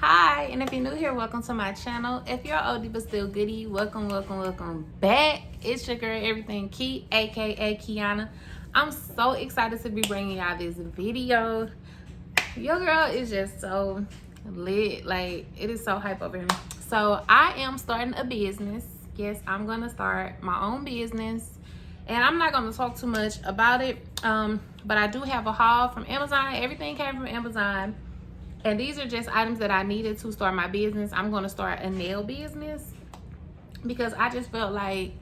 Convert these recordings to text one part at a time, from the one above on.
Hi, and if you're new here, welcome to my channel. If you're oldie but still goodie, welcome back. It's your girl Everything Key, aka Kiana. I'm so excited to be bringing y'all this video. Your girl is just so lit, like it is so hype over here. So I am starting a business. Yes, I'm gonna start my own business, and I'm not gonna talk too much about it, but I do have a haul from Amazon. Everything came from Amazon. And these are just items that I needed to start my business. I'm going to start a nail business because I just felt like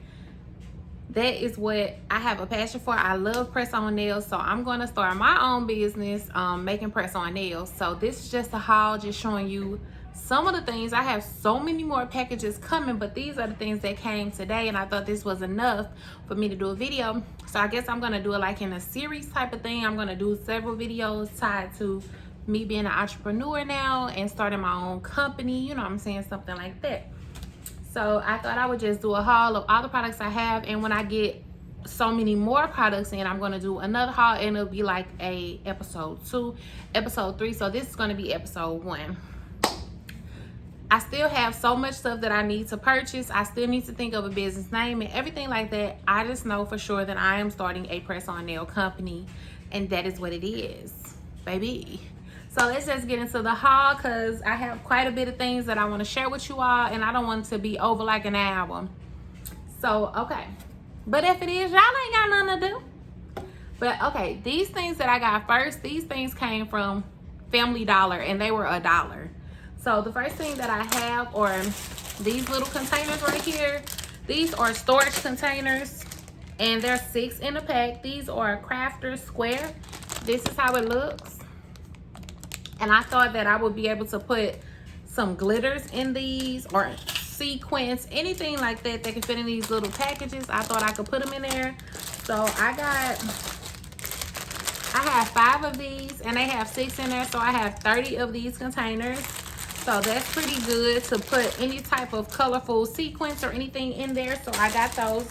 that is what I have a passion for. I love press-on nails, so I'm going to start my own business making press-on nails. So this is just a haul, just showing you some of the things. I have so many more packages coming, but these are the things that came today, and I thought this was enough for me to do a video. So I guess I'm going to do it like in a series type of thing. I'm going to do several videos tied to me being an entrepreneur now and starting my own company, you know what I'm saying, something like that. So I thought I would just do a haul of all the products I have, and when I get so many more products in, I'm going to do another haul, and it'll be like a episode 2, episode 3. So this is going to be episode 1. I still have so much stuff that I need to purchase. I still need to think of a business name and everything like that. I just know for sure that I am starting a press-on nail company, and that is what it is, baby. So let's just get into the haul, because I have quite a bit of things that I want to share with you all, and I don't want it to be over like an hour. So, okay. But if it is, y'all ain't got nothing to do. But, okay, these things that I got first, these things came from Family Dollar, and they were $1. So, the first thing that I have are these little containers right here. These are storage containers, and they're 6 in a pack. These are Crafter Square. This is how it looks. And I thought that I would be able to put some glitters in these, or sequins, anything like that that can fit in these little packages. I thought I could put them in there. So I have 5 of these, and they have 6 in there. So I have 30 of these containers. So that's pretty good to put any type of colorful sequins or anything in there. So I got those.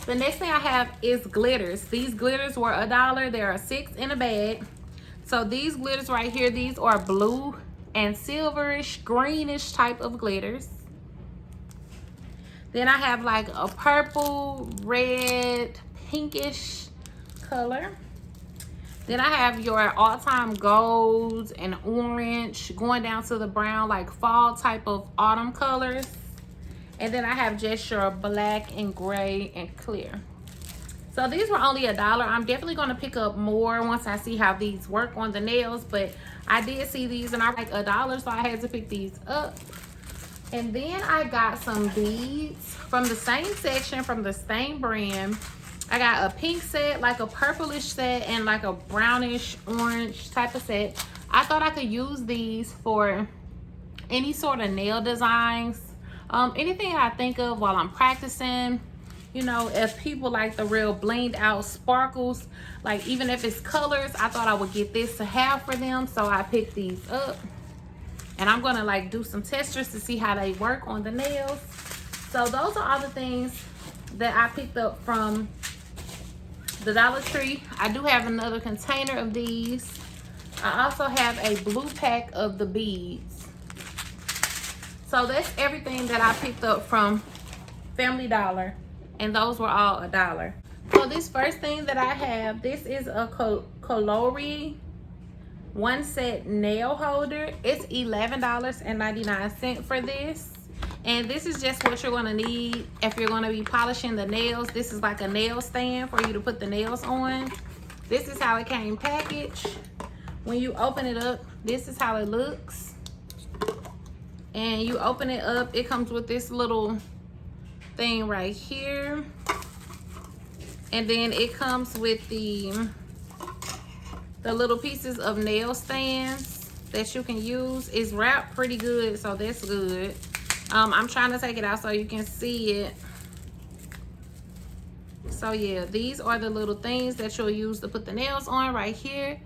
The next thing I have is glitters. These glitters were $1. There are 6 in a bag. So these glitters right here, these are blue and silverish, greenish type of glitters. Then I have like a purple, red, pinkish color. Then I have your all-time golds and orange, going down to the brown, like fall type of autumn colors. And then I have just your black and gray and clear. So these were only $1. I'm definitely going to pick up more once I see how these work on the nails. But I did see these, and I like $1, so I had to pick these up. And then I got some beads from the same section, from the same brand. I got a pink set, like a purplish set, and like a brownish orange type of set. I thought I could use these for any sort of nail designs. Anything I think of while I'm practicing. You know, if people like the real blinged out sparkles, like even if it's colors, I thought I would get this to have for them. So I picked these up, and I'm gonna like do some testers to see how they work on the nails. So those are all the things that I picked up from the Dollar Tree. I do have another container of these. I also have a blue pack of the beads. So that's everything that I picked up from Family Dollar. And those were all $1. So this first thing that I have, this is a Colori 1 set nail holder. It's $11.99 for this. And this is just what you're going to need if you're going to be polishing the nails. This is like a nail stand for you to put the nails on. This is how it came packaged. When you open it up, this is how it looks. And you open it up, it comes with this little thing right here, and then it comes with the little pieces of nail stands that you can use. It's wrapped pretty good, so that's good. I'm trying to take it out so you can see it. So yeah, these are the little things that you'll use to put the nails on right here.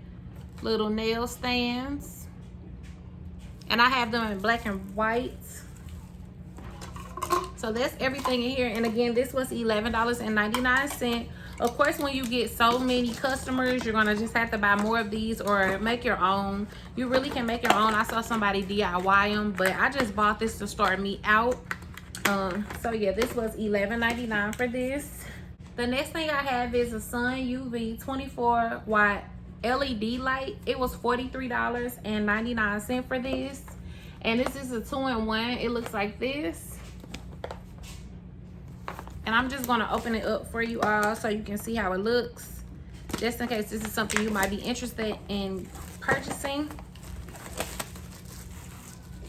Little nail stands, and I have them in black and white. So that's everything in here. And again, this was $11.99. Of course, when you get so many customers, you're gonna just have to buy more of these or make your own. You really can make your own. I saw somebody DIY them, but I just bought this to start me out. So yeah, this was $11.99 for this. The next thing I have is a Sun UV 24 watt LED light. It was $43.99 for this, and this is a 2-in-1. It looks like this, and I'm just gonna open it up for you all so you can see how it looks, just in case this is something you might be interested in purchasing.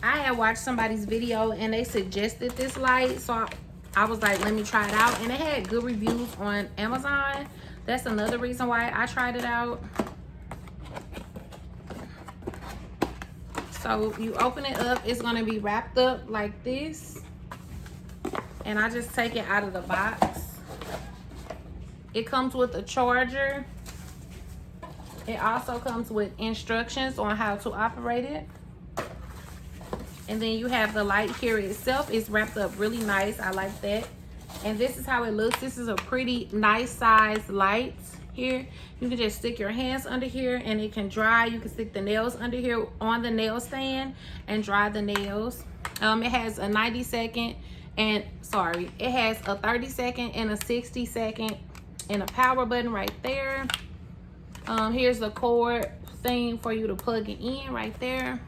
I had watched somebody's video and they suggested this light, so I was like, let me try it out, and it had good reviews on Amazon. That's another reason why I tried it out. So you open it up, it's gonna be wrapped up like this, and I just take it out of the box. It comes with a charger. It also comes with instructions on how to operate it. And then you have the light here itself. It's wrapped up really nice. I like that. And this is how it looks. This is a pretty nice size light here. You can just stick your hands under here and it can dry. You can stick the nails under here on the nail stand and dry the nails. It has a 90-second and it has a 30-second and a 60-second and a power button right there. Here's the cord thing for you to plug it in right there.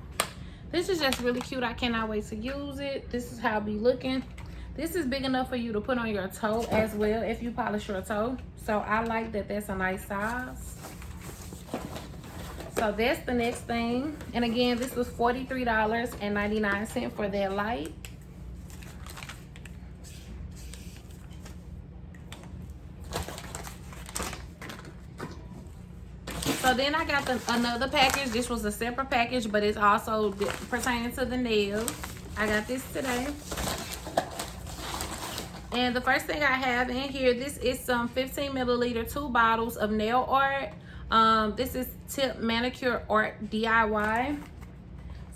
This is just really cute. I cannot wait to use it. This is how it be looking. This is big enough for you to put on your toe as well if you polish your toe. So I like that that's a nice size. So that's the next thing. And again, this was $43.99 for that light. So then I got another package. This was a separate package, but it's also pertaining to the nails. I got this today. And the first thing I have in here, this is some 15 milliliter 2 bottles of nail art. This is Tip Manicure Art DIY.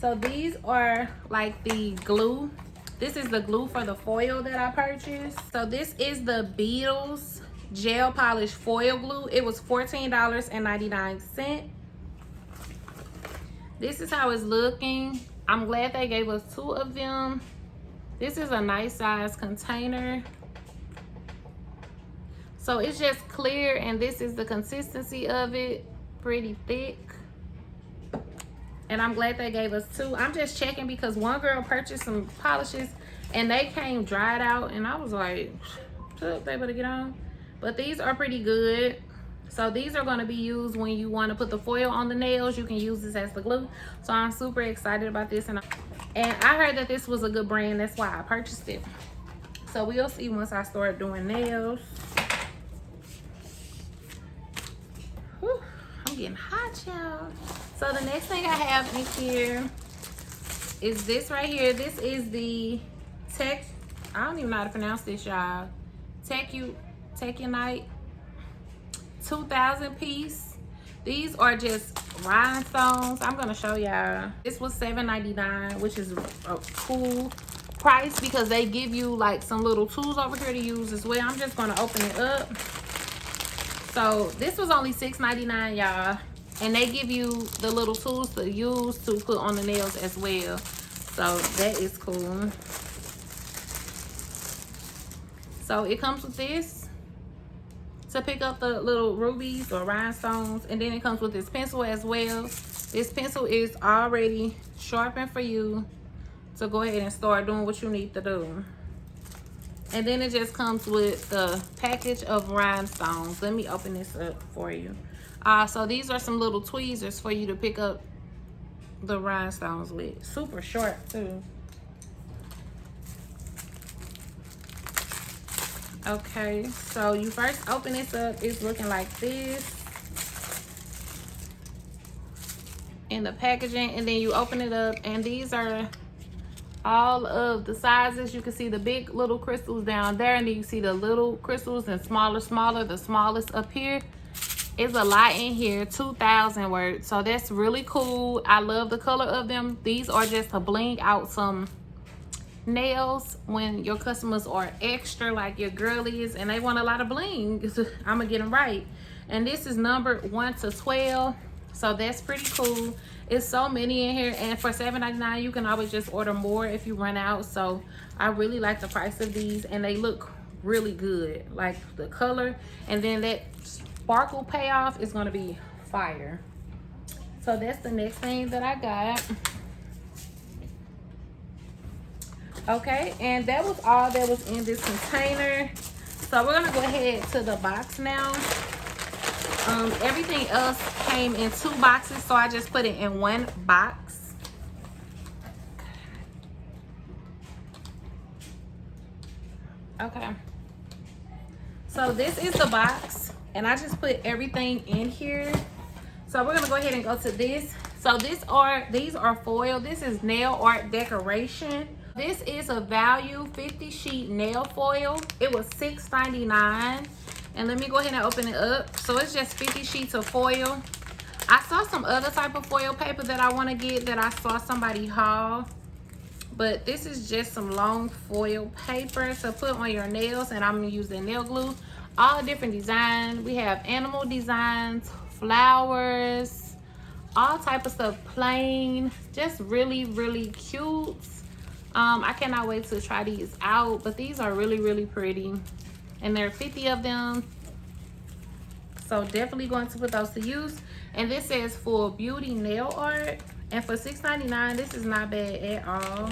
So these are like the glue. This is the glue for the foil that I purchased. So this is the Beetles gel polish foil glue. It was $14.99. This is how it's looking. I'm glad they gave us 2 of them. This is a nice size container. So it's just clear, and this is the consistency of it, pretty thick. And I'm glad they gave us 2. I'm just checking because one girl purchased some polishes and they came dried out, and I was like, they better get on. But these are pretty good. So these are going to be used when you want to put the foil on the nails. You can use this as the glue. So I'm super excited about this. And I heard that this was a good brand. That's why I purchased it. So we'll see once I start doing nails. Whew, I'm getting hot, y'all. So the next thing I have in here is this right here. This is the I don't even know how to pronounce this, y'all. Tekunite 2000 piece. These are just rhinestones. I'm gonna show y'all. This was $7.99, which is a cool price because they give you like some little tools over here to use as well. I'm just gonna open it up. So this was only $6.99, y'all, and they give you the little tools to use to put on the nails as well. So that is cool. So it comes with this to pick up the little rubies or rhinestones, and then it comes with this pencil as well. This pencil is already sharpened for you to go ahead and start doing what you need to do. And then it just comes with the package of rhinestones. Let me open this up for you. So these are some little tweezers for you to pick up the rhinestones with. Super sharp too. Okay, so you first open this up. It's looking like this in the packaging, and then you open it up, and these are all of the sizes. You can see the big little crystals down there, and then you see the little crystals and smaller. The smallest up here is a lot in here, 2,000 worth. So that's really cool. I love the color of them. These are just to bling out some nails when your customers are extra, like your girlies, and they want a lot of bling. I'm gonna get them right. And this is numbered 1 to 12, so that's pretty cool. It's so many in here, and for $7.99 you can always just order more if you run out. So I really like the price of these, and they look really good, like the color, and then that sparkle payoff is going to be fire. So that's the next thing that I got. Okay, and that was all that was in this container. So we're gonna go ahead to the box now. Everything else came in 2 boxes, so I just put it in 1 box. Okay, so this is the box, and I just put everything in here. So we're gonna go ahead and go to this. So these are foil. This is nail art decoration. This is a value 50 sheet nail foil. It was $6.99. And let me go ahead and open it up. So it's just 50 sheets of foil. I saw some other type of foil paper that I want to get that I saw somebody haul. But this is just some long foil paper to put on your nails. And I'm using nail glue. All different designs. We have animal designs, flowers, all type of stuff, plain. Just really, really cute. I cannot wait to try these out. But these are really, really pretty. And there are 50 of them, so definitely going to put those to use. And this says for beauty nail art, and for $6.99 this is not bad at all.